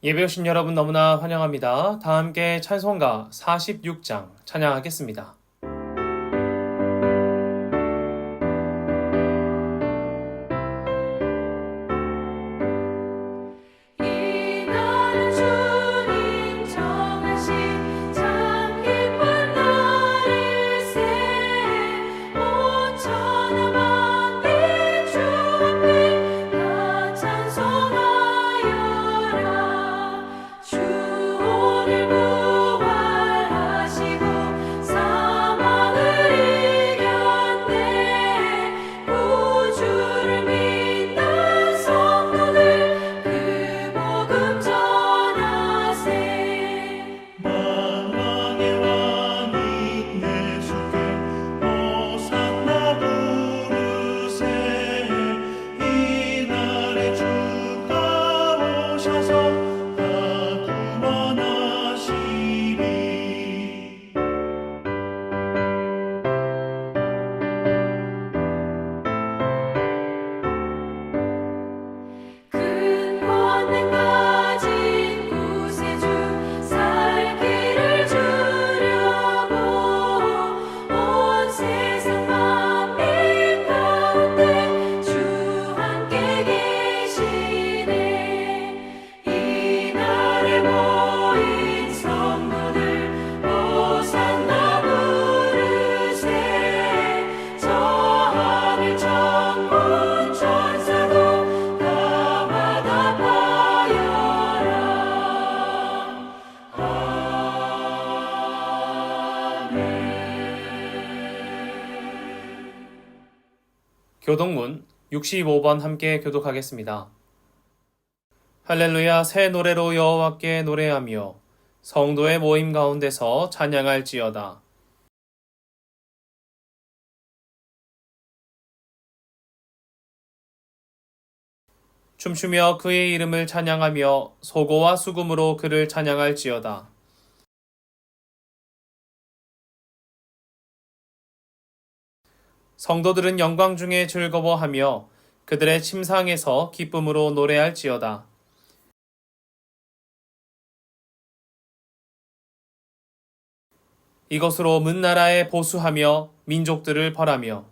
예배 오신 여러분 너무나 환영합니다. 다 함께 찬송가 46장 찬양하겠습니다. 교독문 65번 함께 교독하겠습니다. 할렐루야. 새 노래로 여호와께 노래하며 성도의 모임 가운데서 찬양할지어다. 춤추며 그의 이름을 찬양하며 소고와 수금으로 그를 찬양할지어다. 성도들은 영광 중에 즐거워하며 그들의 침상에서 기쁨으로 노래할지어다. 이것으로 문 나라에 보수하며 민족들을 벌하며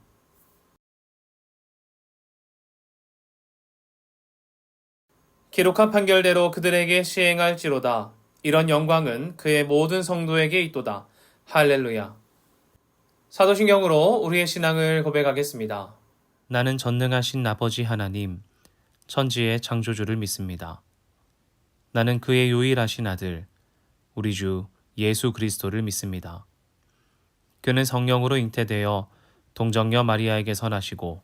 기록한 판결대로 그들에게 시행할지로다. 이런 영광은 그의 모든 성도에게 있도다. 할렐루야. 사도신경으로 우리의 신앙을 고백하겠습니다. 나는 전능하신 아버지 하나님, 천지의 창조주를 믿습니다. 나는 그의 유일하신 아들, 우리 주 예수 그리스도를 믿습니다. 그는 성령으로 잉태되어 동정녀 마리아에게서 나시고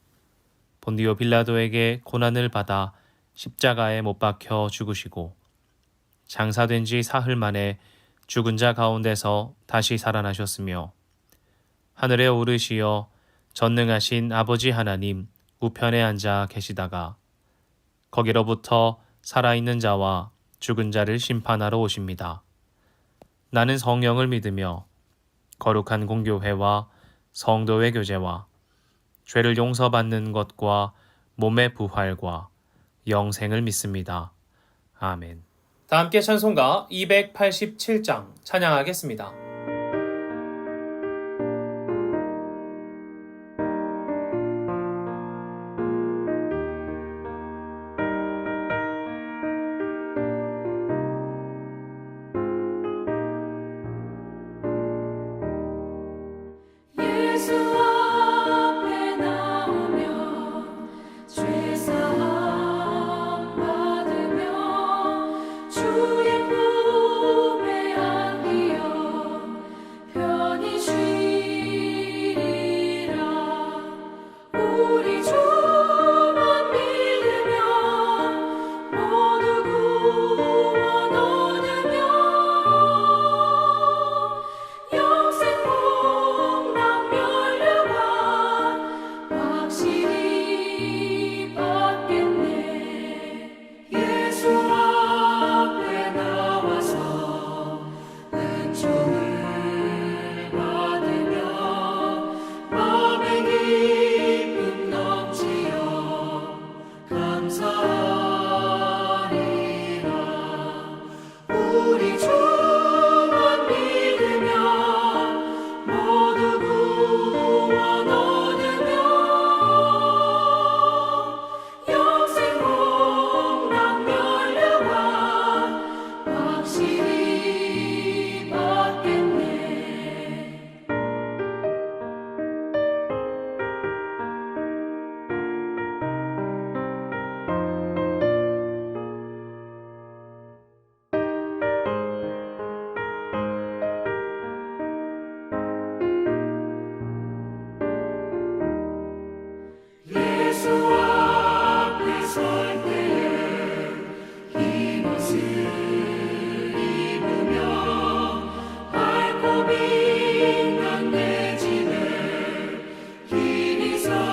본디오 빌라도에게 고난을 받아 십자가에 못 박혀 죽으시고 장사된 지 사흘 만에 죽은 자 가운데서 다시 살아나셨으며 하늘에 오르시어 전능하신 아버지 하나님 우편에 앉아 계시다가 거기로부터 살아있는 자와 죽은 자를 심판하러 오십니다. 나는 성령을 믿으며 거룩한 공교회와 성도의 교제와 죄를 용서받는 것과 몸의 부활과 영생을 믿습니다. 아멘. 다 함께 찬송가 287장 찬양하겠습니다. 영생 풍랑 열려 민간 내 집에 힘이 살리라.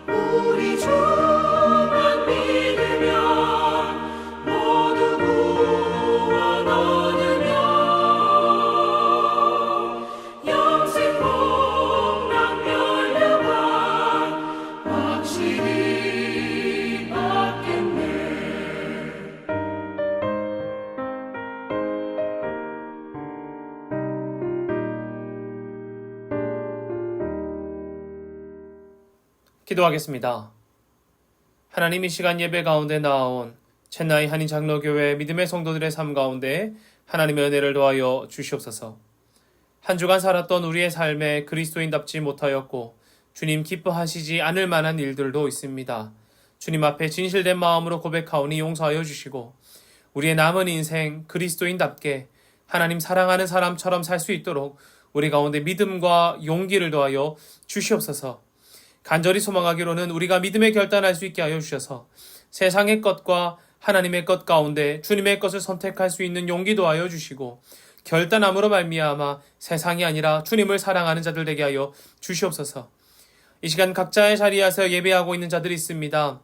우리 주만 믿으면 모두 구원 얻으며 영생 복락 멸류관 확실히 받겠네. 기도하겠습니다. 하나님, 이 시간 예배 가운데 나아온 첸나이 한인 장로교회 믿음의 성도들의 삶 가운데 하나님의 은혜를 더하여 주시옵소서. 한 주간 살았던 우리의 삶에 그리스도인답지 못하였고 주님 기뻐하시지 않을 만한 일들도 있습니다. 주님 앞에 진실된 마음으로 고백하오니 용서하여 주시고 우리의 남은 인생 그리스도인답게 하나님 사랑하는 사람처럼 살 수 있도록 우리 가운데 믿음과 용기를 더하여 주시옵소서. 간절히 소망하기로는 우리가 믿음에 결단할 수 있게 하여 주셔서 세상의 것과 하나님의 것 가운데 주님의 것을 선택할 수 있는 용기도 하여 주시고 결단함으로 말미암아 세상이 아니라 주님을 사랑하는 자들 되게 하여 주시옵소서. 이 시간 각자의 자리에서 예배하고 있는 자들이 있습니다.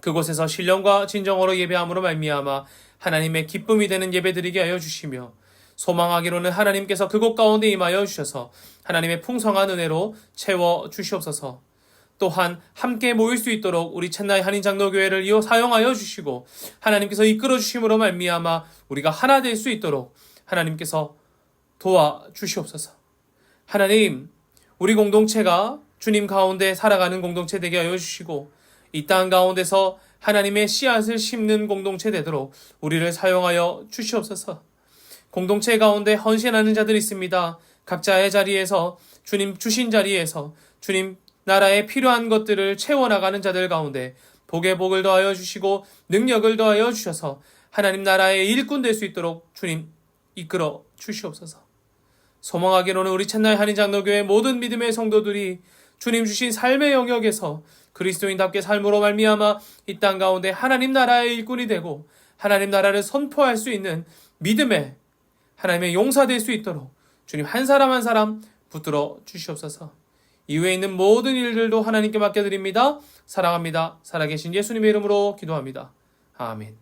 그곳에서 신령과 진정으로 예배함으로 말미암아 하나님의 기쁨이 되는 예배드리게 하여 주시며 소망하기로는 하나님께서 그곳 가운데 임하여 주셔서 하나님의 풍성한 은혜로 채워 주시옵소서. 또한 함께 모일 수 있도록 우리 첸나이 한인장로교회를 이어 사용하여 주시고 하나님께서 이끌어 주심으로 말미암아 우리가 하나 될 수 있도록 하나님께서 도와주시옵소서. 하나님, 우리 공동체가 주님 가운데 살아가는 공동체 되게 하여 주시고 이 땅 가운데서 하나님의 씨앗을 심는 공동체 되도록 우리를 사용하여 주시옵소서. 공동체 가운데 헌신하는 자들이 있습니다. 각자의 자리에서 주님 주신 자리에서 주님 나라에 필요한 것들을 채워나가는 자들 가운데 복의 복을 더하여 주시고 능력을 더하여 주셔서 하나님 나라의 일꾼 될 수 있도록 주님 이끌어 주시옵소서. 소망하기로는 우리 첸나이 한인장로교회 모든 믿음의 성도들이 주님 주신 삶의 영역에서 그리스도인답게 삶으로 말미암아 이 땅 가운데 하나님 나라의 일꾼이 되고 하나님 나라를 선포할 수 있는 믿음의 하나님의 용사 될 수 있도록 주님 한 사람 한 사람 붙들어 주시옵소서. 이후에 있는 모든 일들도 하나님께 맡겨드립니다. 사랑합니다. 살아계신 예수님의 이름으로 기도합니다. 아멘.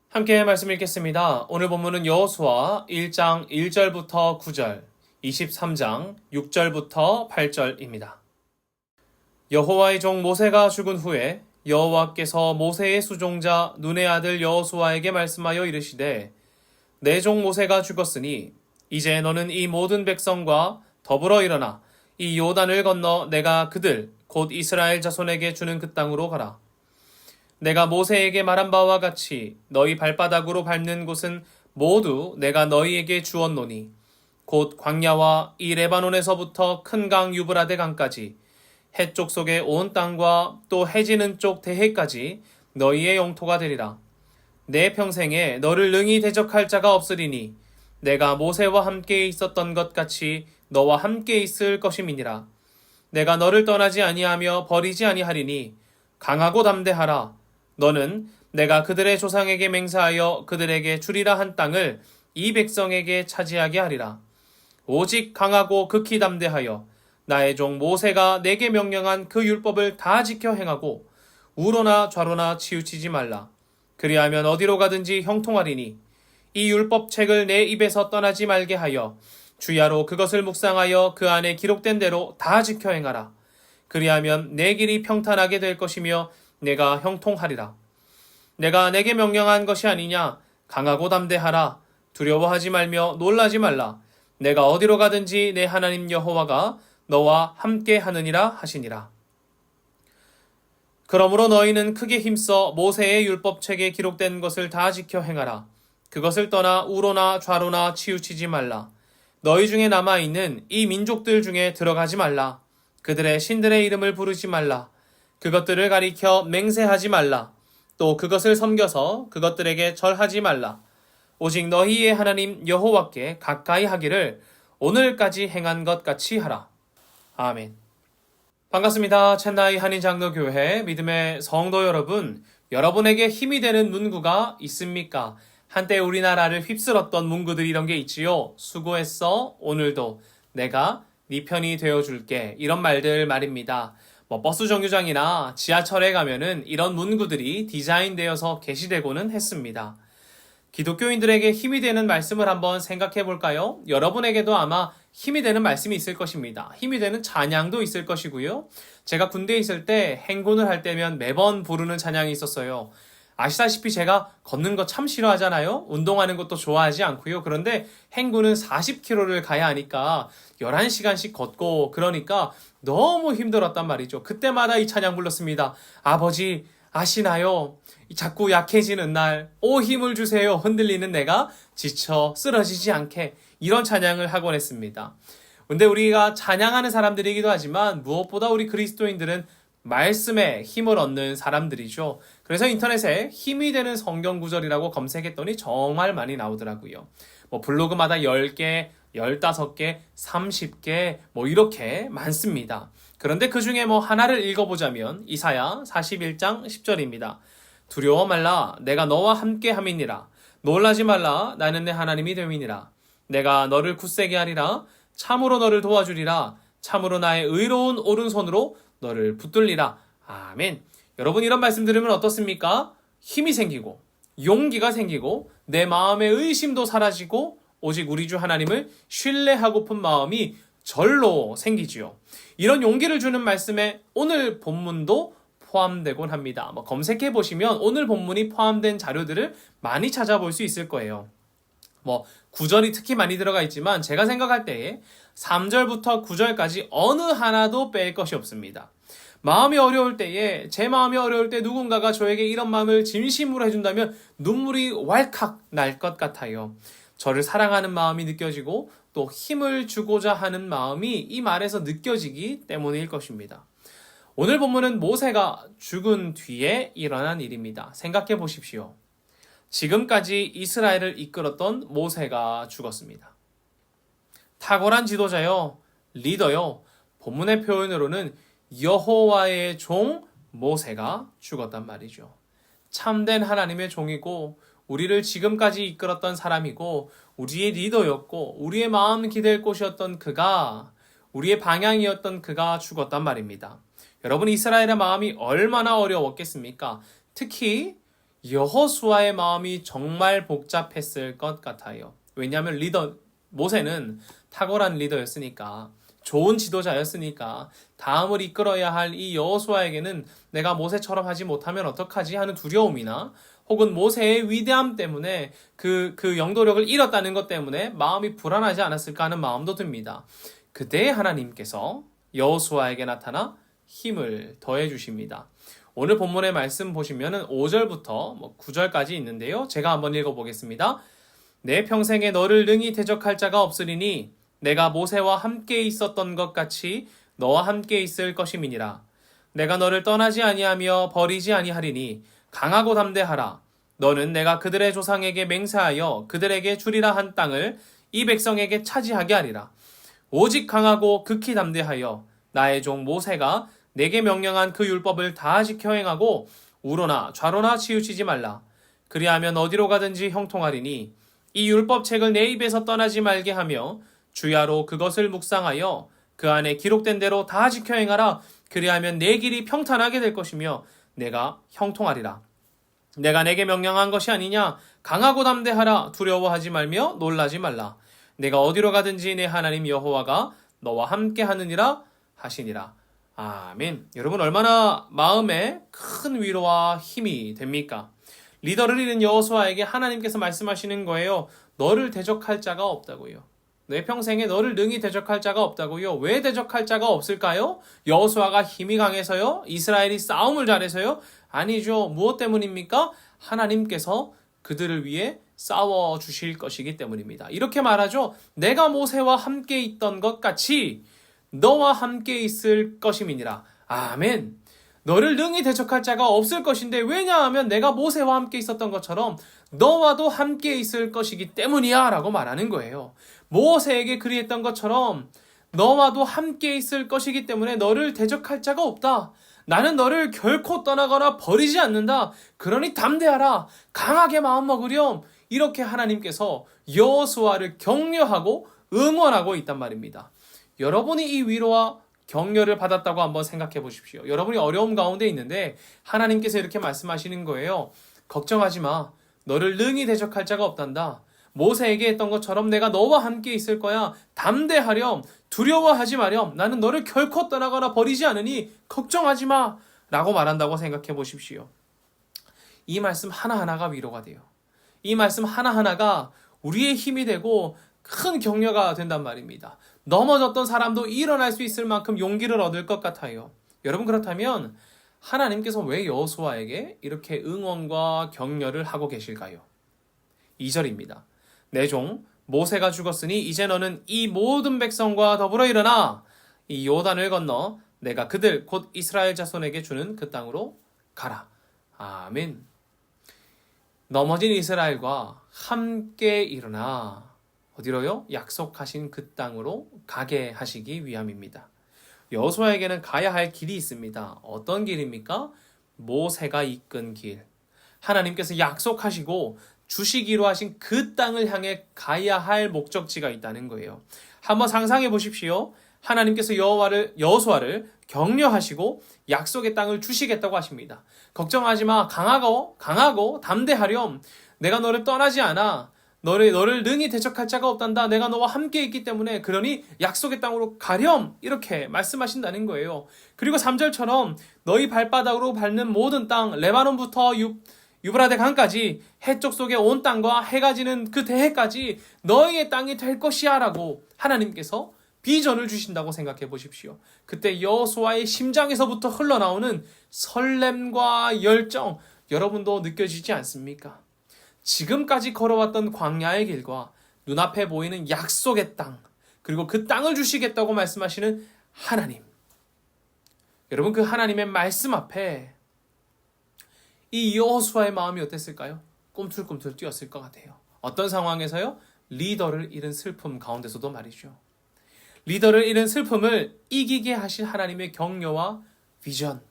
함께 말씀 읽겠습니다. 오늘 본문은 여호수아 1장 1절부터 9절, 23장 6절부터 8절입니다. 여호와의 종 모세가 죽은 후에 여호와께서 모세의 수종자 눈의 아들 여호수아에게 말씀하여 이르시되 내 종 모세가 죽었으니 이제 너는 이 모든 백성과 더불어 일어나 이 요단을 건너 내가 그들 곧 이스라엘 자손에게 주는 그 땅으로 가라. 내가 모세에게 말한 바와 같이 너희 발바닥으로 밟는 곳은 모두 내가 너희에게 주었노니 곧 광야와 이 레바논에서부터 큰 강 유브라데 강까지 해쪽 속의 온 땅과 또 해지는 쪽 대해까지 너희의 영토가 되리라. 내 평생에 너를 능히 대적할 자가 없으리니 내가 모세와 함께 있었던 것 같이 너와 함께 있을 것임이니라. 내가 너를 떠나지 아니하며 버리지 아니하리니 강하고 담대하라. 너는 내가 그들의 조상에게 맹세하여 그들에게 주리라 한 땅을 이 백성에게 차지하게 하리라. 오직 강하고 극히 담대하여 나의 종 모세가 내게 명령한 그 율법을 다 지켜 행하고 우로나 좌로나 치우치지 말라. 그리하면 어디로 가든지 형통하리니 이 율법책을 내 입에서 떠나지 말게 하여 주야로 그것을 묵상하여 그 안에 기록된 대로 다 지켜 행하라. 그리하면 내 길이 평탄하게 될 것이며 내가 형통하리라. 내가 내게 명령한 것이 아니냐. 강하고 담대하라. 두려워하지 말며 놀라지 말라. 내가 어디로 가든지 내 하나님 여호와가 너와 함께 하느니라 하시니라. 그러므로 너희는 크게 힘써 모세의 율법책에 기록된 것을 다 지켜 행하라. 그것을 떠나 우로나 좌로나 치우치지 말라. 너희 중에 남아있는 이 민족들 중에 들어가지 말라. 그들의 신들의 이름을 부르지 말라. 그것들을 가리켜 맹세하지 말라. 또 그것을 섬겨서 그것들에게 절하지 말라. 오직 너희의 하나님 여호와께 가까이 하기를 오늘까지 행한 것 같이 하라. 아멘. 반갑습니다. 첸나이 한인장로교회 믿음의 성도 여러분, 여러분에게 힘이 되는 문구가 있습니까? 한때 우리나라를 휩쓸었던 문구들이 이런 게 있지요. 수고했어. 오늘도 내가 네 편이 되어줄게. 이런 말들 말입니다. 버스 정류장이나 지하철에 가면은 이런 문구들이 디자인되어서 게시되고는 했습니다. 기독교인들에게 힘이 되는 말씀을 한번 생각해 볼까요? 여러분에게도 아마 힘이 되는 말씀이 있을 것입니다. 힘이 되는 찬양도 있을 것이고요. 제가 군대에 있을 때 행군을 할 때면 매번 부르는 찬양이 있었어요. 아시다시피 제가 걷는 거 참 싫어하잖아요. 운동하는 것도 좋아하지 않고요. 그런데 행군은 40km를 가야 하니까 11시간씩 걷고 그러니까 너무 힘들었단 말이죠. 그때마다 이 찬양 불렀습니다. 아버지 아시나요? 자꾸 약해지는 날, 오 힘을 주세요. 흔들리는 내가 지쳐 쓰러지지 않게 이런 찬양을 하곤 했습니다. 근데 우리가 찬양하는 사람들이기도 하지만 무엇보다 우리 그리스도인들은 말씀에 힘을 얻는 사람들이죠. 그래서 인터넷에 힘이 되는 성경 구절이라고 검색했더니 정말 많이 나오더라고요. 블로그마다 10개, 15개, 30개 이렇게 많습니다. 그런데 그 중에 하나를 읽어보자면 이사야 41장 10절입니다. 두려워 말라 내가 너와 함께 함이니라. 놀라지 말라 나는 내 하나님이 됨이니라. 내가 너를 굳세게 하리라. 참으로 너를 도와주리라. 참으로 나의 의로운 오른손으로 너를 붙들리라. 아멘. 여러분 이런 말씀 들으면 어떻습니까? 힘이 생기고 용기가 생기고 내 마음의 의심도 사라지고 오직 우리 주 하나님을 신뢰하고픈 마음이 절로 생기지요. 이런 용기를 주는 말씀에 오늘 본문도 포함되곤 합니다. 검색해 보시면 오늘 본문이 포함된 자료들을 많이 찾아볼 수 있을 거예요. 구절이 특히 많이 들어가 있지만 제가 생각할 때에 3절부터 9절까지 어느 하나도 뺄 것이 없습니다. 마음이 어려울 때에 제 마음이 어려울 때 누군가가 저에게 이런 마음을 진심으로 해준다면 눈물이 왈칵 날 것 같아요. 저를 사랑하는 마음이 느껴지고 또 힘을 주고자 하는 마음이 이 말에서 느껴지기 때문일 것입니다. 오늘 본문은 모세가 죽은 뒤에 일어난 일입니다. 생각해 보십시오. 지금까지 이스라엘을 이끌었던 모세가 죽었습니다. 탁월한 지도자요, 리더요, 본문의 표현으로는 여호와의 종 모세가 죽었단 말이죠. 참된 하나님의 종이고 우리를 지금까지 이끌었던 사람이고 우리의 리더였고 우리의 마음 기댈 곳이었던 그가, 우리의 방향이었던 그가 죽었단 말입니다. 여러분 이스라엘의 마음이 얼마나 어려웠겠습니까? 특히 여호수아의 마음이 정말 복잡했을 것 같아요. 왜냐하면 모세는 탁월한 리더였으니까, 좋은 지도자였으니까 다음을 이끌어야 할 이 여호수아에게는 내가 모세처럼 하지 못하면 어떡하지 하는 두려움이나 혹은 모세의 위대함 때문에 그 영도력을 잃었다는 것 때문에 마음이 불안하지 않았을까 하는 마음도 듭니다. 그때 하나님께서 여호수아에게 나타나 힘을 더해 주십니다. 오늘 본문의 말씀 보시면은 5절부터 9절까지 있는데요. 제가 한번 읽어보겠습니다. 내 평생에 너를 능히 대적할 자가 없으리니 내가 모세와 함께 있었던 것 같이 너와 함께 있을 것임이니라. 내가 너를 떠나지 아니하며 버리지 아니하리니 강하고 담대하라. 너는 내가 그들의 조상에게 맹세하여 그들에게 주리라 한 땅을 이 백성에게 차지하게 하리라. 오직 강하고 극히 담대하여 나의 종 모세가 내게 명령한 그 율법을 다 지켜 행하고 우로나 좌로나 치우치지 말라. 그리하면 어디로 가든지 형통하리니 이 율법책을 내 입에서 떠나지 말게 하며 주야로 그것을 묵상하여 그 안에 기록된 대로 다 지켜 행하라. 그리하면 내 길이 평탄하게 될 것이며 내가 형통하리라. 내가 내게 명령한 것이 아니냐? 강하고 담대하라. 두려워하지 말며 놀라지 말라. 내가 어디로 가든지 내 하나님 여호와가 너와 함께 하느니라 하시니라. 아멘. 여러분 얼마나 마음에 큰 위로와 힘이 됩니까? 리더를 잃은 여호수아에게 하나님께서 말씀하시는 거예요. 너를 대적할 자가 없다고요. 내 평생에 너를 능히 대적할 자가 없다고요. 왜 대적할 자가 없을까요? 여호수아가 힘이 강해서요? 이스라엘이 싸움을 잘해서요? 아니죠. 무엇 때문입니까? 하나님께서 그들을 위해 싸워주실 것이기 때문입니다. 이렇게 말하죠. 내가 모세와 함께 있던 것 같이 너와 함께 있을 것임이니라. 아멘. 너를 능히 대적할 자가 없을 것인데 왜냐하면 내가 모세와 함께 있었던 것처럼 너와도 함께 있을 것이기 때문이야 라고 말하는 거예요. 모세에게 그리했던 것처럼 너와도 함께 있을 것이기 때문에 너를 대적할 자가 없다. 나는 너를 결코 떠나거나 버리지 않는다. 그러니 담대하라. 강하게 마음 먹으렴. 이렇게 하나님께서 여호수아를 격려하고 응원하고 있단 말입니다. 여러분이 이 위로와 격려를 받았다고 한번 생각해 보십시오. 여러분이 어려움 가운데 있는데 하나님께서 이렇게 말씀하시는 거예요. 걱정하지 마. 너를 능히 대적할 자가 없단다. 모세에게 했던 것처럼 내가 너와 함께 있을 거야. 담대하렴. 두려워하지 마렴. 나는 너를 결코 떠나거나 버리지 않으니 걱정하지 마. 라고 말한다고 생각해 보십시오. 이 말씀 하나하나가 위로가 돼요. 이 말씀 하나하나가 우리의 힘이 되고 큰 격려가 된단 말입니다. 넘어졌던 사람도 일어날 수 있을 만큼 용기를 얻을 것 같아요. 여러분, 그렇다면 하나님께서 왜 여호수아에게 이렇게 응원과 격려를 하고 계실까요? 2절입니다. 내 종 모세가 죽었으니 이제 너는 이 모든 백성과 더불어 일어나 이 요단을 건너 내가 그들 곧 이스라엘 자손에게 주는 그 땅으로 가라. 아멘. 넘어진 이스라엘과 함께 일어나 어디로요? 약속하신 그 땅으로 가게 하시기 위함입니다. 여호수아에게는 가야 할 길이 있습니다. 어떤 길입니까? 모세가 이끈 길. 하나님께서 약속하시고 주시기로 하신 그 땅을 향해 가야 할 목적지가 있다는 거예요. 한번 상상해 보십시오. 하나님께서 여호수아를 격려하시고 약속의 땅을 주시겠다고 하십니다. 걱정하지 마. 강하고 담대하렴. 내가 너를 떠나지 않아. 너를 능히 대적할 자가 없단다. 내가 너와 함께 있기 때문에 그러니 약속의 땅으로 가렴. 이렇게 말씀하신다는 거예요. 그리고 3절처럼 너희 발바닥으로 밟는 모든 땅 레바논부터 유브라데 강까지 해쪽 속의 온 땅과 해가 지는 그 대해까지 너희의 땅이 될 것이야 라고 하나님께서 비전을 주신다고 생각해 보십시오. 그때 여호수아의 심장에서부터 흘러나오는 설렘과 열정 여러분도 느껴지지 않습니까? 지금까지 걸어왔던 광야의 길과 눈앞에 보이는 약속의 땅 그리고 그 땅을 주시겠다고 말씀하시는 하나님. 여러분, 그 하나님의 말씀 앞에 이 여호수아의 마음이 어땠을까요? 꿈틀꿈틀 뛰었을 것 같아요. 어떤 상황에서요? 리더를 잃은 슬픔 가운데서도 말이죠. 리더를 잃은 슬픔을 이기게 하신 하나님의 격려와 비전.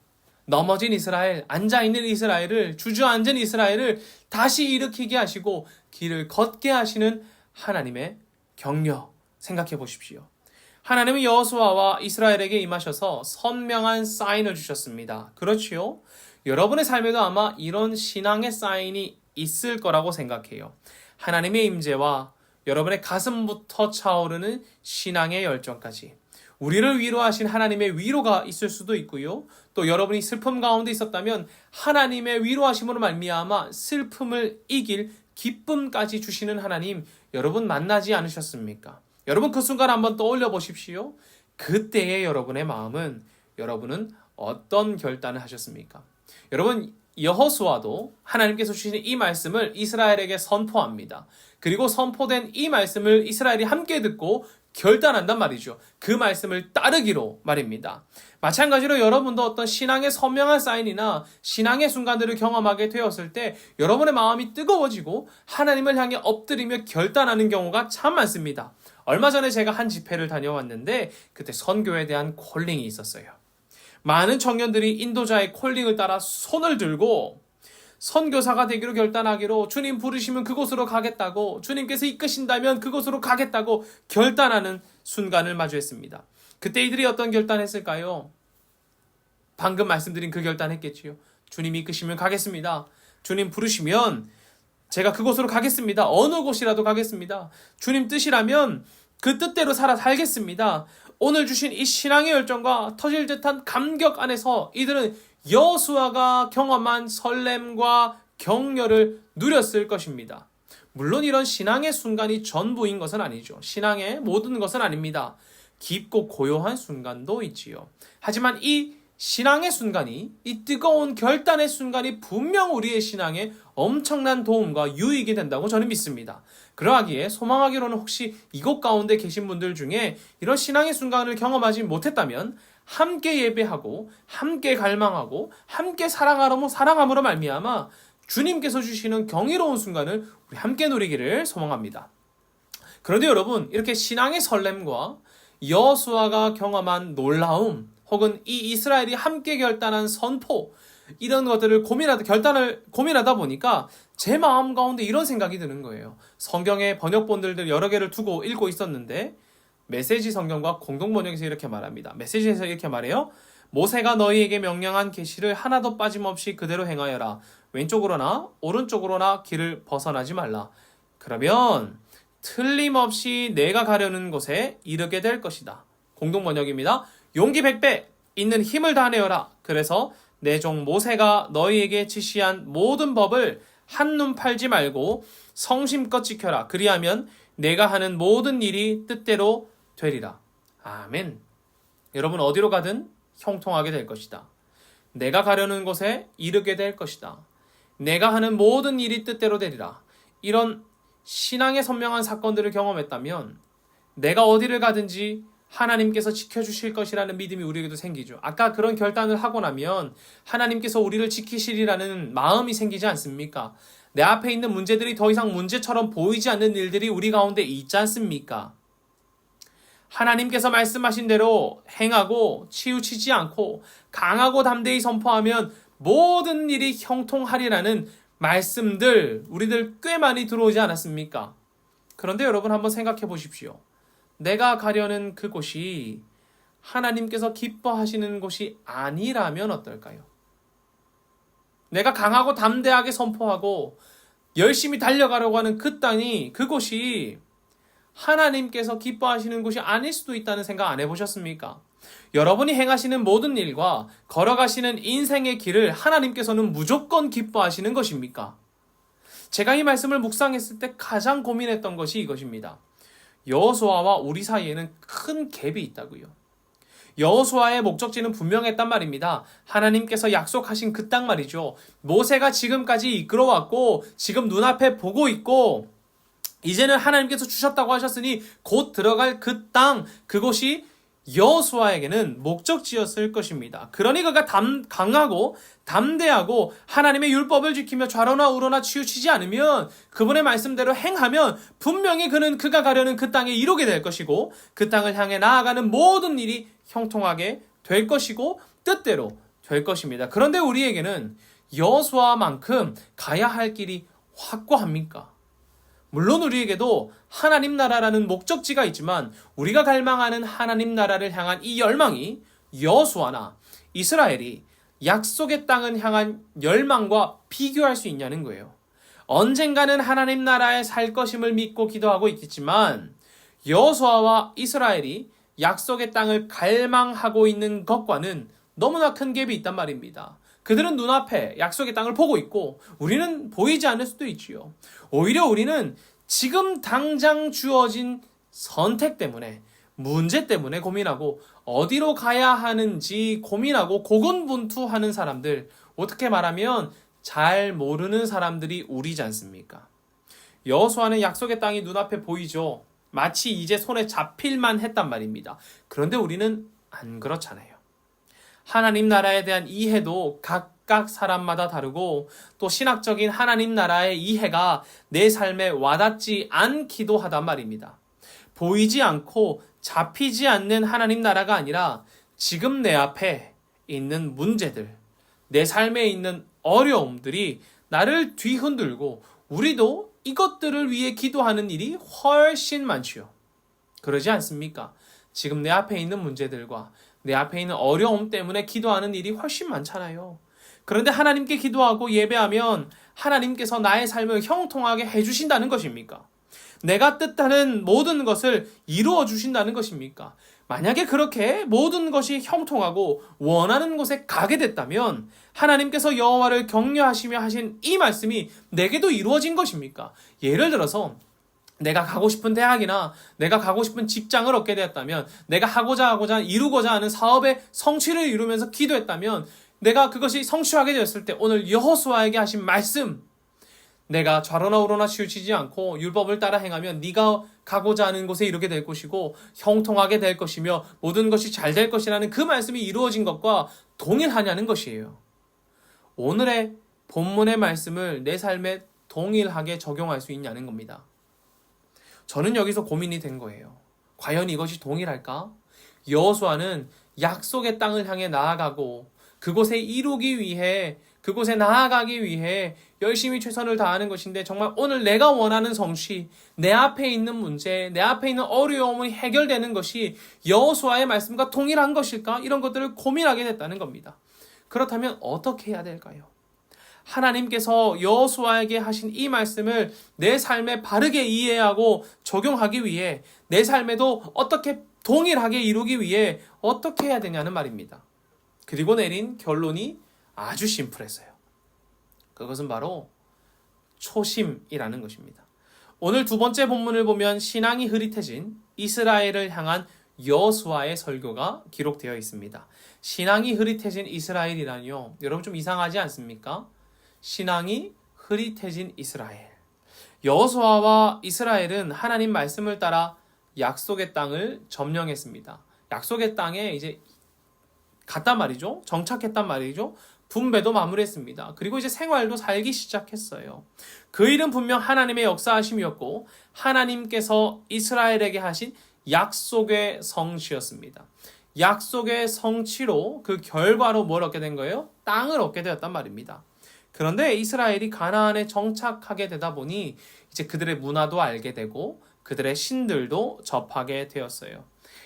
넘어진 이스라엘, 앉아있는 이스라엘을, 주저앉은 이스라엘을 다시 일으키게 하시고 길을 걷게 하시는 하나님의 격려. 생각해 보십시오. 하나님은 여호수아와 이스라엘에게 임하셔서 선명한 사인을 주셨습니다. 그렇지요? 여러분의 삶에도 아마 이런 신앙의 사인이 있을 거라고 생각해요. 하나님의 임재와 여러분의 가슴부터 차오르는 신앙의 열정까지. 우리를 위로하신 하나님의 위로가 있을 수도 있고요. 또 여러분이 슬픔 가운데 있었다면 하나님의 위로하심으로 말미암아 슬픔을 이길 기쁨까지 주시는 하나님, 여러분 만나지 않으셨습니까? 여러분 그 순간 한번 떠올려 보십시오. 그때의 여러분의 마음은, 여러분은 어떤 결단을 하셨습니까? 여러분, 여호수아도 하나님께서 주신 이 말씀을 이스라엘에게 선포합니다. 그리고 선포된 이 말씀을 이스라엘이 함께 듣고 결단한단 말이죠. 그 말씀을 따르기로 말입니다. 마찬가지로 여러분도 어떤 신앙의 선명한 사인이나 신앙의 순간들을 경험하게 되었을 때 여러분의 마음이 뜨거워지고 하나님을 향해 엎드리며 결단하는 경우가 참 많습니다. 얼마 전에 제가 한 집회를 다녀왔는데 그때 선교에 대한 콜링이 있었어요. 많은 청년들이 인도자의 콜링을 따라 손을 들고 선교사가 되기로 결단하기로, 주님 부르시면 그곳으로 가겠다고, 주님께서 이끄신다면 그곳으로 가겠다고 결단하는 순간을 마주했습니다. 그때 이들이 어떤 결단했을까요? 방금 말씀드린 그 결단했겠지요. 주님 이끄시면 가겠습니다. 주님 부르시면 제가 그곳으로 가겠습니다. 어느 곳이라도 가겠습니다. 주님 뜻이라면 그 뜻대로 살겠습니다. 오늘 주신 이 신앙의 열정과 터질 듯한 감격 안에서 이들은 여호수아가 경험한 설렘과 격려를 누렸을 것입니다. 물론 이런 신앙의 순간이 전부인 것은 아니죠. 신앙의 모든 것은 아닙니다. 깊고 고요한 순간도 있지요. 하지만 이 신앙의 순간이, 이 뜨거운 결단의 순간이 분명 우리의 신앙에 엄청난 도움과 유익이 된다고 저는 믿습니다. 그러하기에 소망하기로는 혹시 이곳 가운데 계신 분들 중에 이런 신앙의 순간을 경험하지 못했다면 함께 예배하고 함께 갈망하고 함께 사랑함으로 말미암아 주님께서 주시는 경이로운 순간을 우리 함께 누리기를 소망합니다. 그런데 여러분, 이렇게 신앙의 설렘과 여호수아가 경험한 놀라움 혹은 이 이스라엘이 함께 결단한 선포, 이런 것들을 고민하다 보니까 제 마음 가운데 이런 생각이 드는 거예요. 성경의 번역본들 여러 개를 두고 읽고 있었는데 메시지 성경과 공동 번역에서 이렇게 말합니다. 메시지에서 이렇게 말해요. 모세가 너희에게 명령한 계시를 하나도 빠짐없이 그대로 행하여라. 왼쪽으로나 오른쪽으로나 길을 벗어나지 말라. 그러면 틀림없이 내가 가려는 곳에 이르게 될 것이다. 공동 번역입니다. 용기 100배 있는 힘을 다내어라. 그래서 내 종 모세가 너희에게 지시한 모든 법을 한눈 팔지 말고 성심껏 지켜라. 그리하면 내가 하는 모든 일이 뜻대로 되리라. 아멘. 여러분 어디로 가든 형통하게 될 것이다. 내가 가려는 곳에 이르게 될 것이다. 내가 하는 모든 일이 뜻대로 되리라. 이런 신앙의 선명한 사건들을 경험했다면 내가 어디를 가든지 하나님께서 지켜주실 것이라는 믿음이 우리에게도 생기죠. 아까 그런 결단을 하고 나면 하나님께서 우리를 지키시리라는 마음이 생기지 않습니까? 내 앞에 있는 문제들이 더 이상 문제처럼 보이지 않는 일들이 우리 가운데 있지 않습니까? 하나님께서 말씀하신 대로 행하고 치우치지 않고 강하고 담대히 선포하면 모든 일이 형통하리라는 말씀들 우리들 꽤 많이 들어오지 않았습니까? 그런데 여러분 한번 생각해 보십시오. 내가 가려는 그곳이 하나님께서 기뻐하시는 곳이 아니라면 어떨까요? 내가 강하고 담대하게 선포하고 열심히 달려가려고 하는 그 땅이 그곳이 하나님께서 기뻐하시는 곳이 아닐 수도 있다는 생각 안 해보셨습니까? 여러분이 행하시는 모든 일과 걸어가시는 인생의 길을 하나님께서는 무조건 기뻐하시는 것입니까? 제가 이 말씀을 묵상했을 때 가장 고민했던 것이 이것입니다. 여호수아와 우리 사이에는 큰 갭이 있다고요. 여호수아의 목적지는 분명했단 말입니다. 하나님께서 약속하신 그 땅 말이죠. 모세가 지금까지 이끌어왔고 지금 눈앞에 보고 있고 이제는 하나님께서 주셨다고 하셨으니 곧 들어갈 그 땅, 그곳이 여호수아에게는 목적지였을 것입니다. 그러니 그가 강하고 담대하고 하나님의 율법을 지키며 좌로나 우로나 치우치지 않으면 그분의 말씀대로 행하면 분명히 그는 그가 가려는 그 땅에 이루게 될 것이고 그 땅을 향해 나아가는 모든 일이 형통하게 될 것이고 뜻대로 될 것입니다. 그런데 우리에게는 여호수아만큼 가야 할 길이 확고합니까? 물론 우리에게도 하나님 나라라는 목적지가 있지만 우리가 갈망하는 하나님 나라를 향한 이 열망이 여호수아나 이스라엘이 약속의 땅을 향한 열망과 비교할 수 있냐는 거예요. 언젠가는 하나님 나라에 살 것임을 믿고 기도하고 있겠지만 여호수아와 이스라엘이 약속의 땅을 갈망하고 있는 것과는 너무나 큰 갭이 있단 말입니다. 그들은 눈앞에 약속의 땅을 보고 있고 우리는 보이지 않을 수도 있지요. 오히려 우리는 지금 당장 주어진 선택 때문에 문제 때문에 고민하고 어디로 가야 하는지 고민하고 고군분투하는 사람들, 어떻게 말하면 잘 모르는 사람들이 우리지 않습니까? 여호수아는 약속의 땅이 눈앞에 보이죠. 마치 이제 손에 잡힐만 했단 말입니다. 그런데 우리는 안 그렇잖아요. 하나님 나라에 대한 이해도 각각 사람마다 다르고 또 신학적인 하나님 나라의 이해가 내 삶에 와닿지 않기도 하단 말입니다. 보이지 않고 잡히지 않는 하나님 나라가 아니라 지금 내 앞에 있는 문제들, 내 삶에 있는 어려움들이 나를 뒤흔들고 우리도 이것들을 위해 기도하는 일이 훨씬 많지요. 그러지 않습니까? 지금 내 앞에 있는 문제들과 내 앞에 있는 어려움 때문에 기도하는 일이 훨씬 많잖아요. 그런데 하나님께 기도하고 예배하면 하나님께서 나의 삶을 형통하게 해주신다는 것입니까? 내가 뜻하는 모든 것을 이루어 주신다는 것입니까? 만약에 그렇게 모든 것이 형통하고 원하는 곳에 가게 됐다면 하나님께서 여호와를 경외하시며 하신 이 말씀이 내게도 이루어진 것입니까? 예를 들어서 내가 가고 싶은 대학이나 내가 가고 싶은 직장을 얻게 되었다면 내가 하고자 이루고자 하는 사업의 성취를 이루면서 기도했다면 내가 그것이 성취하게 되었을 때 오늘 여호수아에게 하신 말씀, 내가 좌로나 우로나 치우치지 않고 율법을 따라 행하면 네가 가고자 하는 곳에 이르게 될 것이고 형통하게 될 것이며 모든 것이 잘 될 것이라는 그 말씀이 이루어진 것과 동일하냐는 것이에요. 오늘의 본문의 말씀을 내 삶에 동일하게 적용할 수 있냐는 겁니다. 저는 여기서 고민이 된 거예요. 과연 이것이 동일할까? 여호수아는 약속의 땅을 향해 나아가고 그곳에 이루기 위해, 그곳에 나아가기 위해 열심히 최선을 다하는 것인데, 정말 오늘 내가 원하는 성취, 내 앞에 있는 문제, 내 앞에 있는 어려움이 해결되는 것이 여호수아의 말씀과 동일한 것일까? 이런 것들을 고민하게 됐다는 겁니다. 그렇다면 어떻게 해야 될까요? 하나님께서 여호수아에게 하신 이 말씀을 내 삶에 바르게 이해하고 적용하기 위해, 내 삶에도 어떻게 동일하게 이루기 위해 어떻게 해야 되냐는 말입니다. 그리고 내린 결론이 아주 심플했어요. 그것은 바로 초심이라는 것입니다. 오늘 두 번째 본문을 보면 신앙이 흐릿해진 이스라엘을 향한 여호수아의 설교가 기록되어 있습니다. 신앙이 흐릿해진 이스라엘이라니요, 여러분 좀 이상하지 않습니까? 신앙이 흐릿해진 이스라엘. 여호수아와 이스라엘은 하나님 말씀을 따라 약속의 땅을 점령했습니다. 약속의 땅에 이제 갔단 말이죠. 정착했단 말이죠. 분배도 마무리했습니다. 그리고 이제 생활도 살기 시작했어요. 그 일은 분명 하나님의 역사하심이었고 하나님께서 이스라엘에게 하신 약속의 성취였습니다. 약속의 성취로 그 결과로 뭘 얻게 된 거예요? 땅을 얻게 되었단 말입니다. 그런데 이스라엘이 가나안에 정착하게 되다 보니 이제 그들의 문화도 알게 되고 그들의 신들도 접하게 되었어요.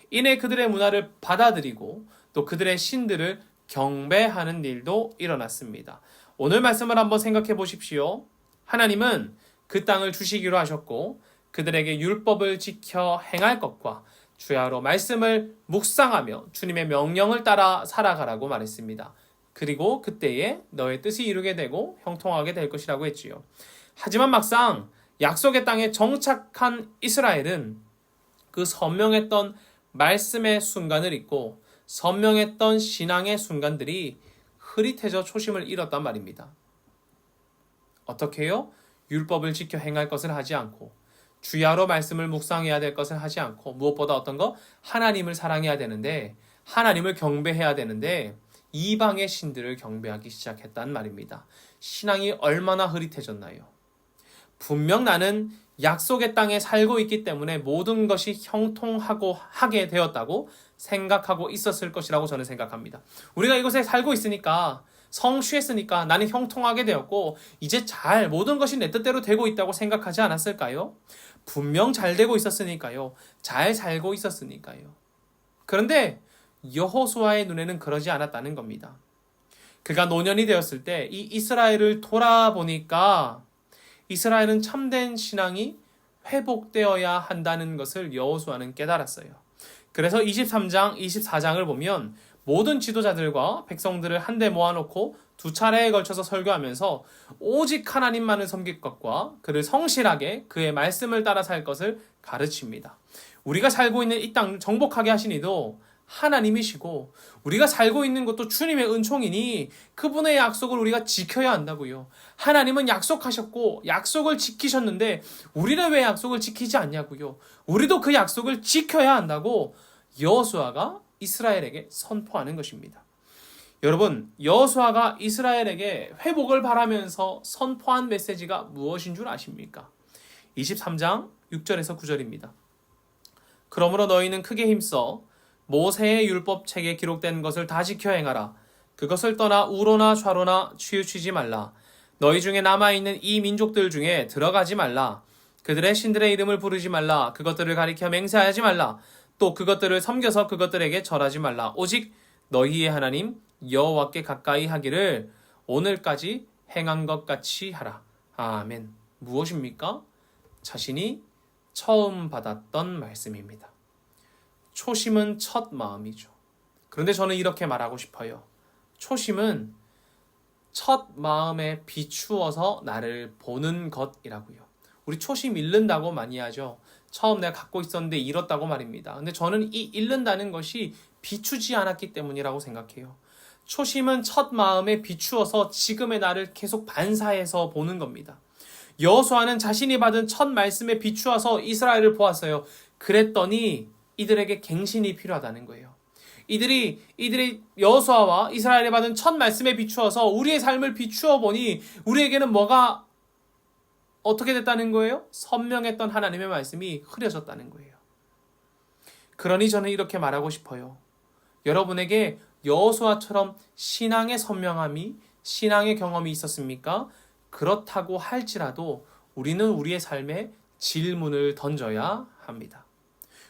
이내 그들의 문화를 받아들이고 또 그들의 신들을 경배하는 일도 일어났습니다. 오늘 말씀을 한번 생각해 보십시오. 하나님은 그 땅을 주시기로 하셨고 그들에게 율법을 지켜 행할 것과 주야로 말씀을 묵상하며 주님의 명령을 따라 살아가라고 말했습니다. 그리고 그때에 너의 뜻이 이루게 되고 형통하게 될 것이라고 했지요. 하지만 막상 약속의 땅에 정착한 이스라엘은 그 선명했던 말씀의 순간을 잊고 선명했던 신앙의 순간들이 흐릿해져 초심을 잃었단 말입니다. 어떻게 해요? 율법을 지켜 행할 것을 하지 않고 주야로 말씀을 묵상해야 될 것을 하지 않고 무엇보다 어떤 거? 하나님을 사랑해야 되는데 하나님을 경배해야 되는데 이방의 신들을 경배하기 시작했단 말입니다. 신앙이 얼마나 흐릿해졌나요? 분명 나는 약속의 땅에 살고 있기 때문에 모든 것이 형통하고 하게 되었다고 생각하고 있었을 것이라고 저는 생각합니다. 우리가 이곳에 살고 있으니까 성취했으니까 나는 형통하게 되었고 이제 잘 모든 것이 내 뜻대로 되고 있다고 생각하지 않았을까요? 분명 잘 되고 있었으니까요. 잘 살고 있었으니까요. 그런데 여호수아의 눈에는 그러지 않았다는 겁니다. 그가 노년이 되었을 때 이 이스라엘을 돌아보니까 이스라엘은 참된 신앙이 회복되어야 한다는 것을 여호수아는 깨달았어요. 그래서 23장, 24장을 보면 모든 지도자들과 백성들을 한데 모아놓고 두 차례에 걸쳐서 설교하면서 오직 하나님만을 섬길 것과 그를 성실하게 그의 말씀을 따라 살 것을 가르칩니다. 우리가 살고 있는 이 땅 정복하게 하신 이도 하나님이시고 우리가 살고 있는 것도 주님의 은총이니 그분의 약속을 우리가 지켜야 한다고요. 하나님은 약속하셨고 약속을 지키셨는데 우리는 왜 약속을 지키지 않냐고요. 우리도 그 약속을 지켜야 한다고 여호수아가 이스라엘에게 선포하는 것입니다. 여러분, 여호수아가 이스라엘에게 회복을 바라면서 선포한 메시지가 무엇인 줄 아십니까? 23장 6절에서 9절입니다. 그러므로 너희는 크게 힘써 모세의 율법책에 기록된 것을 다 지켜 행하라. 그것을 떠나 우로나 좌로나 치우치지 말라. 너희 중에 남아있는 이 민족들 중에 들어가지 말라. 그들의 신들의 이름을 부르지 말라. 그것들을 가리켜 맹세하지 말라. 또 그것들을 섬겨서 그것들에게 절하지 말라. 오직 너희의 하나님 여호와께 가까이 하기를 오늘까지 행한 것 같이 하라. 아멘. 무엇입니까? 자신이 처음 받았던 말씀입니다. 초심은 첫 마음이죠. 그런데 저는 이렇게 말하고 싶어요. 초심은 첫 마음에 비추어서 나를 보는 것이라고요. 우리 초심 잃는다고 많이 하죠. 처음 내가 갖고 있었는데 잃었다고 말입니다. 근데 저는 이 잃는다는 것이 비추지 않았기 때문이라고 생각해요. 초심은 첫 마음에 비추어서 지금의 나를 계속 반사해서 보는 겁니다. 여호수아는 자신이 받은 첫 말씀에 비추어서 이스라엘을 보았어요. 그랬더니 이들에게 갱신이 필요하다는 거예요. 이들이 여호수아와 이스라엘에 받은 첫 말씀에 비추어서 우리의 삶을 비추어 보니 우리에게는 뭐가 어떻게 됐다는 거예요? 선명했던 하나님의 말씀이 흐려졌다는 거예요. 그러니 저는 이렇게 말하고 싶어요. 여러분에게 여호수아처럼 신앙의 선명함이, 신앙의 경험이 있었습니까? 그렇다고 할지라도 우리는 우리의 삶에 질문을 던져야 합니다.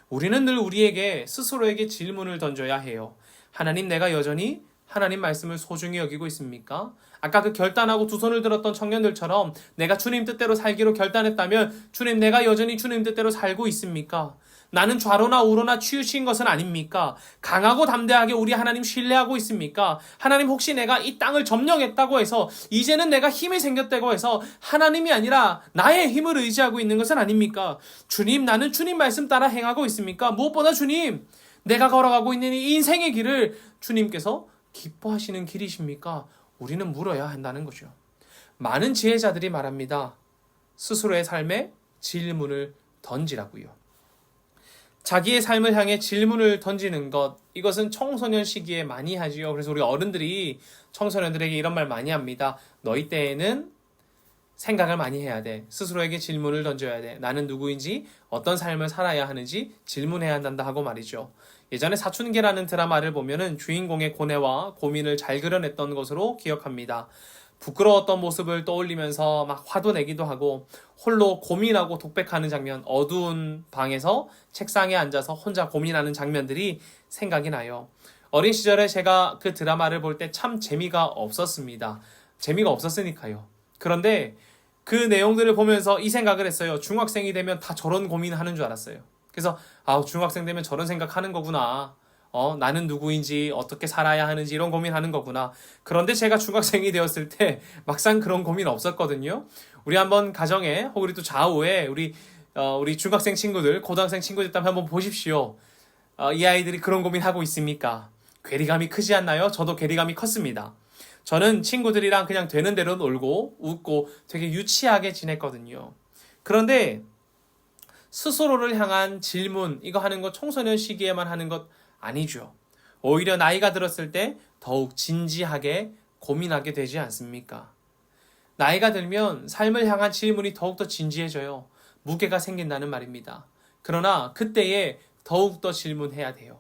우리는 늘 우리에게 스스로에게 질문을 던져야 해요. 하나님, 내가 여전히 하나님 말씀을 소중히 여기고 있습니까? 아까 그 결단하고 두 손을 들었던 청년들처럼 내가 주님 뜻대로 살기로 결단했다면 주님, 내가 여전히 주님 뜻대로 살고 있습니까? 나는 좌로나 우로나 치우친 것은 아닙니까? 강하고 담대하게 우리 하나님 신뢰하고 있습니까? 하나님, 혹시 내가 이 땅을 점령했다고 해서 이제는 내가 힘이 생겼다고 해서 하나님이 아니라 나의 힘을 의지하고 있는 것은 아닙니까? 주님, 나는 주님 말씀 따라 행하고 있습니까? 무엇보다 주님, 내가 걸어가고 있는 이 인생의 길을 주님께서 기뻐하시는 길이십니까? 우리는 물어야 한다는 거죠. 많은 지혜자들이 말합니다. 스스로의 삶에 질문을 던지라고요. 자기의 삶을 향해 질문을 던지는 것, 이것은 청소년 시기에 많이 하지요. 그래서 우리 어른들이 청소년들에게 이런 말 많이 합니다. 너희 때에는 생각을 많이 해야 돼. 스스로에게 질문을 던져야 돼. 나는 누구인지, 어떤 삶을 살아야 하는지 질문해야 한다 하고 말이죠. 예전에 사춘기라는 드라마를 보면은 주인공의 고뇌와 고민을 잘 그려냈던 것으로 기억합니다. 부끄러웠던 모습을 떠올리면서 막 화도 내기도 하고 홀로 고민하고 독백하는 장면, 어두운 방에서 책상에 앉아서 혼자 고민하는 장면들이 생각이 나요. 어린 시절에 제가 그 드라마를 볼 때 참 재미가 없었습니다. 재미가 없었으니까요. 그런데 그 내용들을 보면서 이 생각을 했어요. 중학생이 되면 다 저런 고민하는 줄 알았어요. 그래서 중학생 되면 저런 생각하는 거구나. 나는 누구인지, 어떻게 살아야 하는지 이런 고민하는 거구나. 그런데 제가 중학생이 되었을 때 막상 그런 고민 없었거든요. 우리 한번 가정에, 혹은 우리 또 좌우에 우리 중학생 친구들, 고등학생 친구들 있다면 한번 보십시오. 이 아이들이 그런 고민하고 있습니까? 괴리감이 크지 않나요? 저도 괴리감이 컸습니다. 저는 친구들이랑 그냥 되는 대로 놀고 웃고 되게 유치하게 지냈거든요. 그런데 스스로를 향한 질문, 이거 하는 거 청소년 시기에만 하는 것 아니죠. 오히려 나이가 들었을 때 더욱 진지하게 고민하게 되지 않습니까? 나이가 들면 삶을 향한 질문이 더욱더 진지해져요. 무게가 생긴다는 말입니다. 그러나 그때에 더욱더 질문해야 돼요.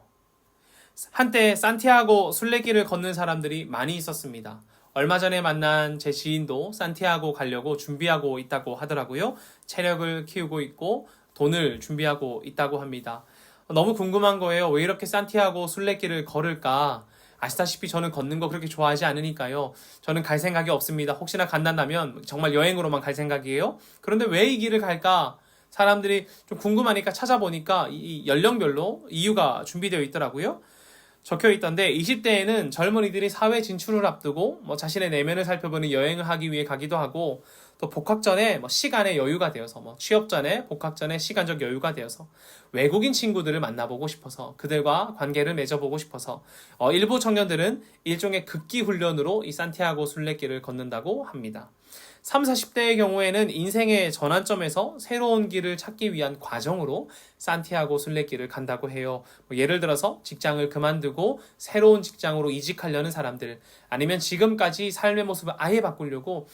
한때 산티아고 순례길을 걷는 사람들이 많이 있었습니다. 얼마 전에 만난 제 지인도 산티아고 가려고 준비하고 있다고 하더라고요. 체력을 키우고 있고 돈을 준비하고 있다고 합니다. 너무 궁금한 거예요. 왜 이렇게 산티아고 순례길을 걸을까? 아시다시피 저는 걷는 거 그렇게 좋아하지 않으니까요. 저는 갈 생각이 없습니다. 혹시나 간다면 정말 여행으로만 갈 생각이에요. 그런데 왜 이 길을 갈까? 사람들이 좀 궁금하니까 찾아보니까 이 연령별로 이유가 준비되어 있더라고요. 적혀 있던데 20대에는 젊은이들이 사회 진출을 앞두고 자신의 내면을 살펴보는 여행을 하기 위해 가기도 하고, 또 복학 전에 시간의 여유가 되어서 취업 전에 복학 전에 시간적 여유가 되어서 외국인 친구들을 만나보고 싶어서 그들과 관계를 맺어보고 싶어서 일부 청년들은 일종의 극기 훈련으로 이 산티아고 순례길을 걷는다고 합니다. 30, 40대의 경우에는 인생의 전환점에서 새로운 길을 찾기 위한 과정으로 산티아고 순례길을 간다고 해요. 예를 들어서 직장을 그만두고 새로운 직장으로 이직하려는 사람들, 아니면 지금까지 삶의 모습을 아예 바꾸려고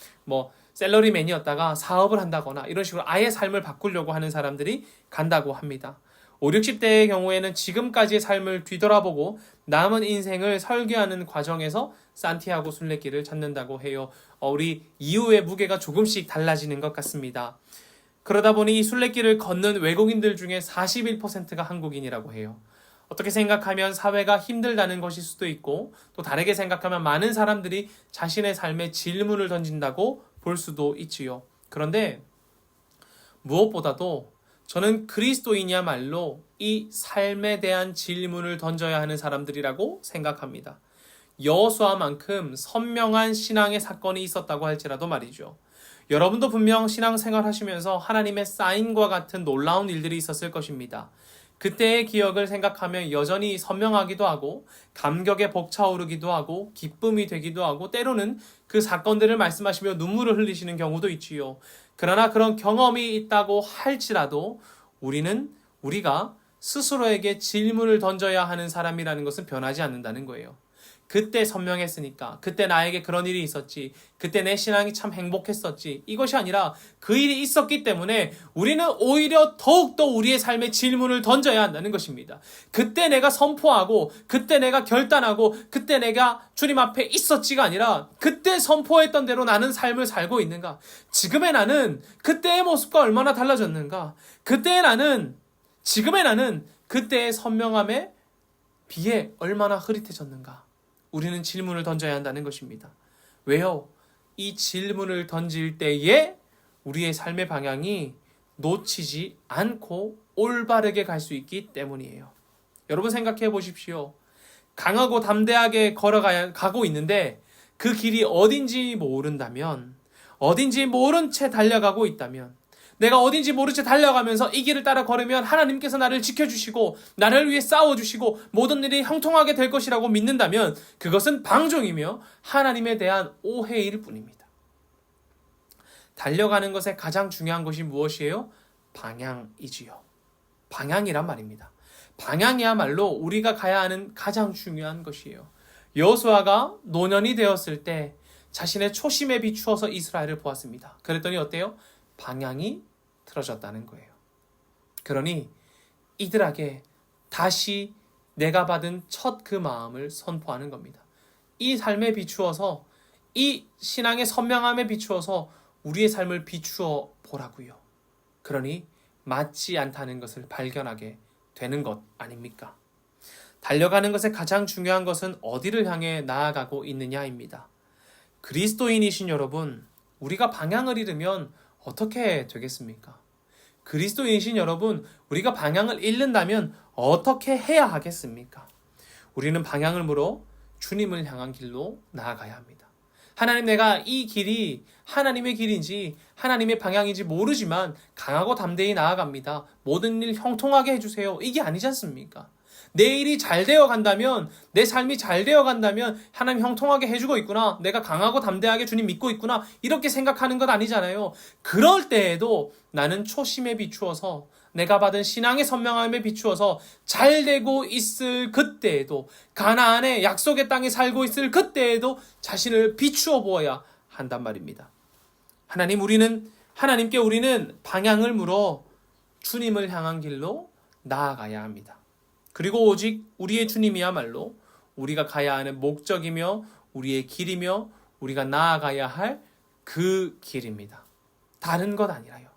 샐러리맨이었다가 사업을 한다거나 이런 식으로 아예 삶을 바꾸려고 하는 사람들이 간다고 합니다. 50, 60대의 경우에는 지금까지의 삶을 뒤돌아보고 남은 인생을 설계하는 과정에서 산티아고 순례길을 찾는다고 해요. 우리 이후의 무게가 조금씩 달라지는 것 같습니다. 그러다 보니 이 순례길을 걷는 외국인들 중에 41%가 한국인이라고 해요. 어떻게 생각하면 사회가 힘들다는 것일 수도 있고, 또 다르게 생각하면 많은 사람들이 자신의 삶에 질문을 던진다고 볼 수도 있지요. 그런데 무엇보다도 저는 그리스도인이야말로 이 삶에 대한 질문을 던져야 하는 사람들이라고 생각합니다. 여호수아만큼 선명한 신앙의 사건이 있었다고 할지라도 말이죠. 여러분도 분명 신앙생활 하시면서 하나님의 사인과 같은 놀라운 일들이 있었을 것입니다. 그때의 기억을 생각하면 여전히 선명하기도 하고 감격에 벅차오르기도 하고 기쁨이 되기도 하고, 때로는 그 사건들을 말씀하시며 눈물을 흘리시는 경우도 있지요. 그러나 그런 경험이 있다고 할지라도 우리가 스스로에게 질문을 던져야 하는 사람이라는 것은 변하지 않는다는 거예요. 그때 선명했으니까, 그때 나에게 그런 일이 있었지, 그때 내 신앙이 참 행복했었지, 이것이 아니라 그 일이 있었기 때문에 우리는 오히려 더욱더 우리의 삶에 질문을 던져야 한다는 것입니다. 그때 내가 선포하고, 그때 내가 결단하고, 그때 내가 주님 앞에 있었지가 아니라 그때 선포했던 대로 나는 삶을 살고 있는가? 지금의 나는 그때의 모습과 얼마나 달라졌는가? 그때의 나는, 지금의 나는 그때의 선명함에 비해 얼마나 흐릿해졌는가? 우리는 질문을 던져야 한다는 것입니다. 왜요? 이 질문을 던질 때에 우리의 삶의 방향이 놓치지 않고 올바르게 갈 수 있기 때문이에요. 여러분 생각해 보십시오. 강하고 담대하게 가고 있는데 그 길이 어딘지 모른다면, 어딘지 모른 채 달려가고 있다면, 내가 어딘지 모른 채 달려가면서 이 길을 따라 걸으면 하나님께서 나를 지켜주시고 나를 위해 싸워주시고 모든 일이 형통하게 될 것이라고 믿는다면 그것은 방종이며 하나님에 대한 오해일 뿐입니다. 달려가는 것에 가장 중요한 것이 무엇이에요? 방향이지요. 방향이란 말입니다. 방향이야말로 우리가 가야 하는 가장 중요한 것이에요. 여호수아가 노년이 되었을 때 자신의 초심에 비추어서 이스라엘을 보았습니다. 그랬더니 어때요? 방향이 틀어졌다는 거예요. 그러니 이들에게 다시 내가 받은 첫 그 마음을 선포하는 겁니다. 이 삶에 비추어서, 이 신앙의 선명함에 비추어서 우리의 삶을 비추어 보라고요. 그러니 맞지 않다는 것을 발견하게 되는 것 아닙니까? 달려가는 것에 가장 중요한 것은 어디를 향해 나아가고 있느냐입니다. 그리스도인이신 여러분, 우리가 방향을 잃으면 어떻게 되겠습니까? 그리스도인이신 여러분, 우리가 방향을 잃는다면 어떻게 해야 하겠습니까? 우리는 방향을 물어 주님을 향한 길로 나아가야 합니다. 하나님, 내가 이 길이 하나님의 길인지 하나님의 방향인지 모르지만 강하고 담대히 나아갑니다. 모든 일 형통하게 해주세요. 이게 아니지 않습니까? 내 일이 잘 되어 간다면, 내 삶이 잘 되어 간다면 하나님 형통하게 해주고 있구나, 내가 강하고 담대하게 주님 믿고 있구나, 이렇게 생각하는 것 아니잖아요. 그럴 때에도 나는 초심에 비추어서, 내가 받은 신앙의 선명함에 비추어서 잘 되고 있을 그때에도, 가나안의 약속의 땅에 살고 있을 그때에도 자신을 비추어 보아야 한단 말입니다. 하나님께 우리는 방향을 물어 주님을 향한 길로 나아가야 합니다. 그리고 오직 우리의 주님이야말로 우리가 가야 하는 목적이며 우리의 길이며 우리가 나아가야 할 그 길입니다. 다른 것 아니라요.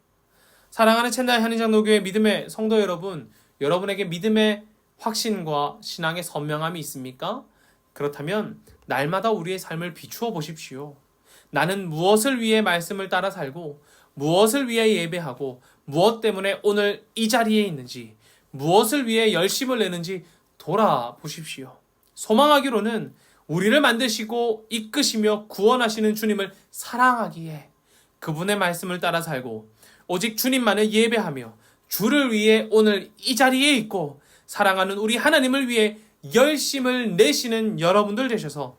사랑하는 첸나이 한인장로교회 믿음의 성도 여러분, 여러분에게 믿음의 확신과 신앙의 선명함이 있습니까? 그렇다면 날마다 우리의 삶을 비추어 보십시오. 나는 무엇을 위해 말씀을 따라 살고, 무엇을 위해 예배하고, 무엇 때문에 오늘 이 자리에 있는지, 무엇을 위해 열심을 내는지 돌아보십시오. 소망하기로는 우리를 만드시고 이끄시며 구원하시는 주님을 사랑하기에 그분의 말씀을 따라 살고 오직 주님만을 예배하며 주를 위해 오늘 이 자리에 있고 사랑하는 우리 하나님을 위해 열심을 내시는 여러분들 되셔서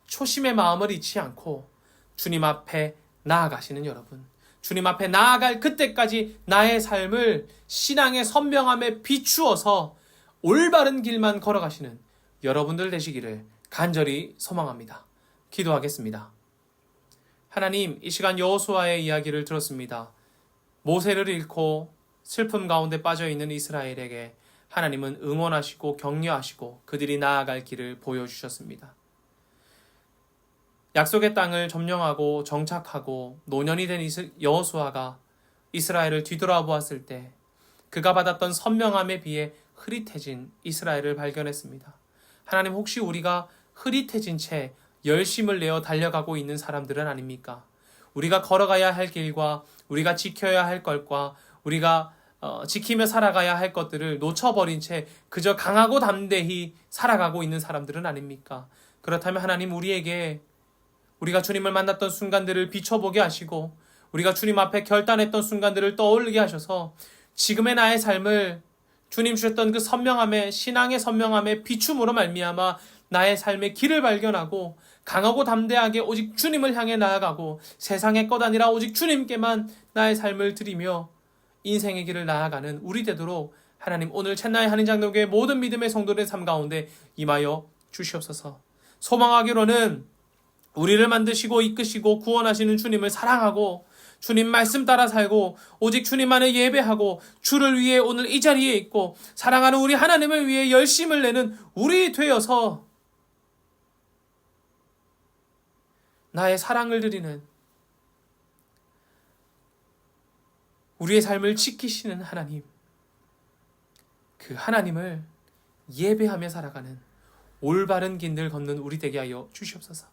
초심의 마음을 잃지 않고 주님 앞에 나아가시는 여러분, 주님 앞에 나아갈 그때까지 나의 삶을 신앙의 선명함에 비추어서 올바른 길만 걸어가시는 여러분들 되시기를 간절히 소망합니다. 기도하겠습니다. 하나님, 이 시간 여호수아의 이야기를 들었습니다. 모세를 잃고 슬픔 가운데 빠져있는 이스라엘에게 하나님은 응원하시고 격려하시고 그들이 나아갈 길을 보여주셨습니다. 약속의 땅을 점령하고 정착하고 노년이 된 여호수아가 이스라엘을 뒤돌아보았을 때 그가 받았던 선명함에 비해 흐릿해진 이스라엘을 발견했습니다. 하나님, 혹시 우리가 흐릿해진 채 열심을 내어 달려가고 있는 사람들은 아닙니까? 우리가 걸어가야 할 길과 우리가 지켜야 할 것과 우리가 지키며 살아가야 할 것들을 놓쳐버린 채 그저 강하고 담대히 살아가고 있는 사람들은 아닙니까? 그렇다면 하나님, 우리에게 우리가 주님을 만났던 순간들을 비춰보게 하시고 우리가 주님 앞에 결단했던 순간들을 떠올리게 하셔서 지금의 나의 삶을 주님 주셨던 그 선명함의, 신앙의 선명함의 비춤으로 말미암아 나의 삶의 길을 발견하고 강하고 담대하게 오직 주님을 향해 나아가고 세상의 것 아니라 오직 주님께만 나의 삶을 드리며 인생의 길을 나아가는 우리 되도록 하나님, 오늘 첸나이 한인장로교회 모든 믿음의 성도들의 삶 가운데 임하여 주시옵소서. 소망하기로는 우리를 만드시고 이끄시고 구원하시는 주님을 사랑하고 주님 말씀 따라 살고 오직 주님만을 예배하고 주를 위해 오늘 이 자리에 있고 사랑하는 우리 하나님을 위해 열심을 내는 우리 되어서 나의 사랑을 드리는 우리의 삶을 지키시는 하나님, 그 하나님을 예배하며 살아가는 올바른 길을 걷는 우리 되게 하여 주시옵소서.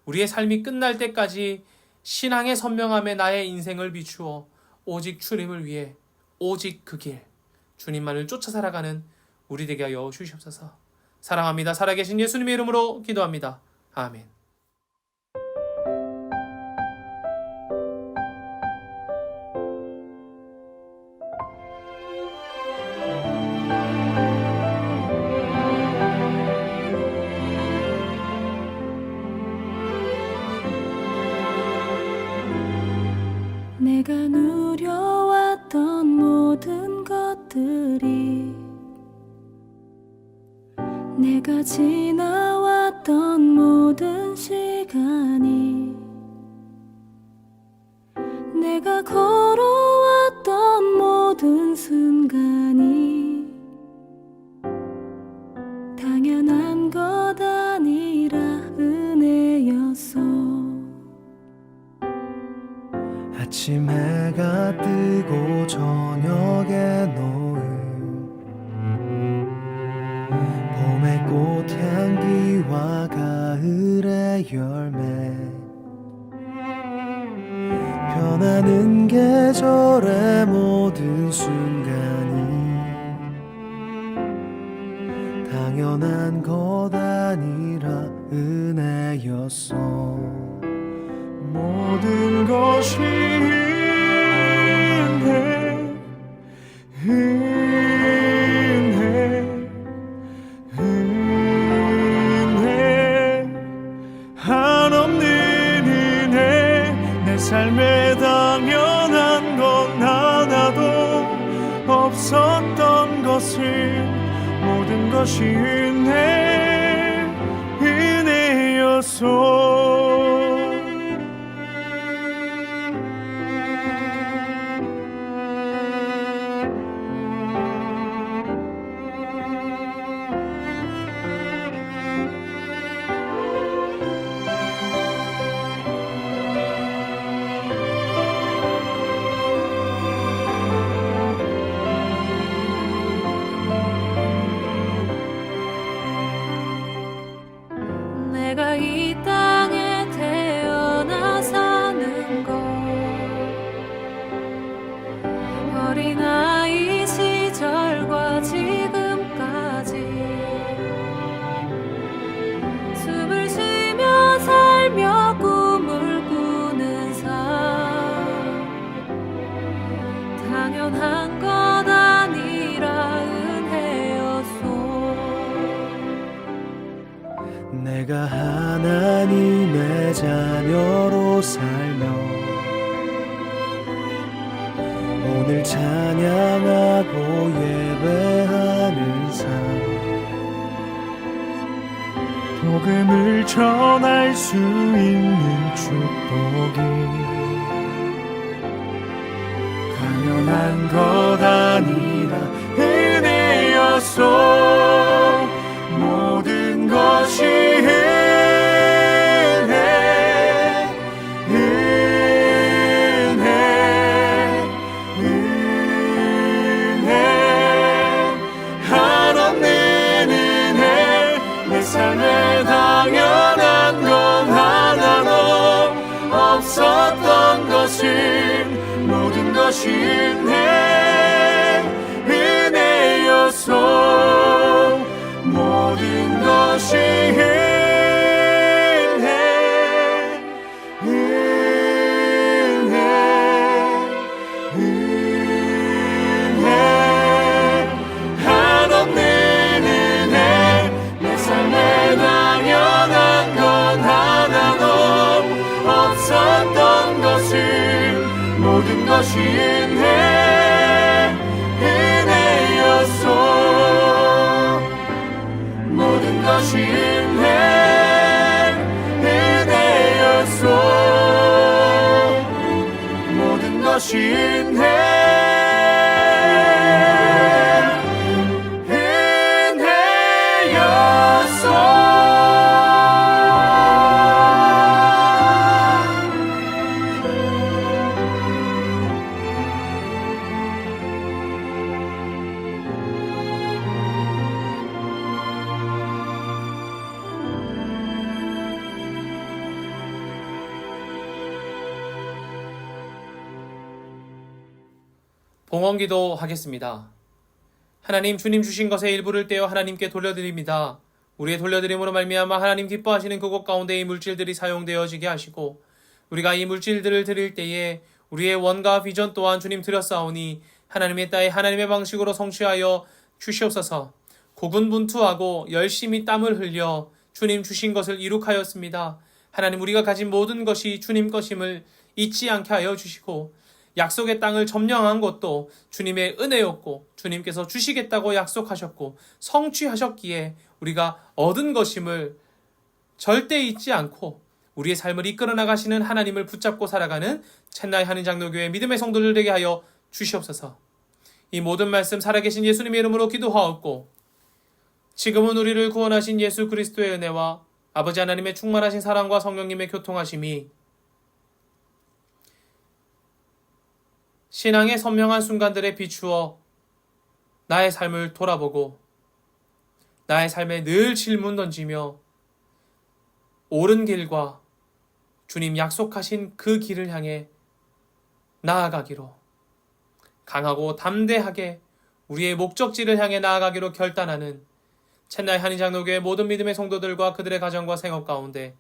우리의 삶이 끝날 때까지 신앙의 선명함에 나의 인생을 비추어 오직 주님을 위해 오직 그 길, 주님만을 쫓아 살아가는 우리 되게 하여 주시옵소서. 사랑합니다. 살아계신 예수님의 이름으로 기도합니다. 아멘. 내가 누려왔던 모든 것들이 내가 지나왔던 모든 시간이 내가 걸어왔던 모든 순간이 당연한 것 아니라 은혜였어. 아침 해가 뜨고 저녁에 노을 봄의 꽃향기와 가을의 열매 변하는 계절의 모든 순간이 당연한 것 아니라 은혜였어. 모든 것이 은혜 한없는 은혜 내 삶에 당연한 건 하나도 없었던 것을 모든 것이 은혜였어. 내가 이 땅에 태어나 사는 것 어린아이 시절과 지금까지 숨을 쉬며 살며 꿈을 꾸는 삶 당연한 것 아니라 내가 하나님의 자녀로 살며 오늘 찬양하고 예배하는 삶 복음을 전할 수 있는 축복이 당연한 것 아니라 은혜였어. 모든 것이 한없는 은혜 내 삶에 당연한 건 하나도 없었던 것을 모든 것이 은혜였어. 모든 것이 한없는 은혜 내 삶에 당연한 건 하나도 없었던 것을 모든 것이 은혜였어. 모든 것이 하신 봉헌기도 하겠습니다. 하나님, 주님 주신 것의 일부를 떼어 하나님께 돌려드립니다. 우리의 돌려드림으로 말미암아 하나님 기뻐하시는 그곳 가운데 이 물질들이 사용되어지게 하시고, 우리가 이 물질들을 드릴 때에 우리의 원과 비전 또한 주님 드렸사오니 하나님의 따에 하나님의 방식으로 성취하여 주시옵소서. 고군분투하고 열심히 땀을 흘려 주님 주신 것을 이룩하였습니다. 하나님, 우리가 가진 모든 것이 주님 것임을 잊지 않게 하여 주시고, 약속의 땅을 점령한 것도 주님의 은혜였고 주님께서 주시겠다고 약속하셨고 성취하셨기에 우리가 얻은 것임을 절대 잊지 않고 우리의 삶을 이끌어 나가시는 하나님을 붙잡고 살아가는 첸나이 한인장로교회 믿음의 성도들 되게 하여 주시옵소서. 이 모든 말씀 살아계신 예수님의 이름으로 기도하옵고, 지금은 우리를 구원하신 예수 그리스도의 은혜와 아버지 하나님의 충만하신 사랑과 성령님의 교통하심이 신앙의 선명한 순간들에 비추어 나의 삶을 돌아보고 나의 삶에 늘 질문 던지며 옳은 길과 주님 약속하신 그 길을 향해 나아가기로, 강하고 담대하게 우리의 목적지를 향해 나아가기로 결단하는 첸나이 한인장로교회 모든 믿음의 성도들과 그들의 가정과 생업 가운데,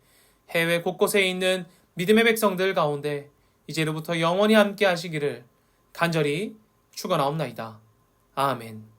해외 곳곳에 있는 믿음의 백성들 가운데 이제로부터 영원히 함께 하시기를 간절히 축원하옵나이다. 아멘.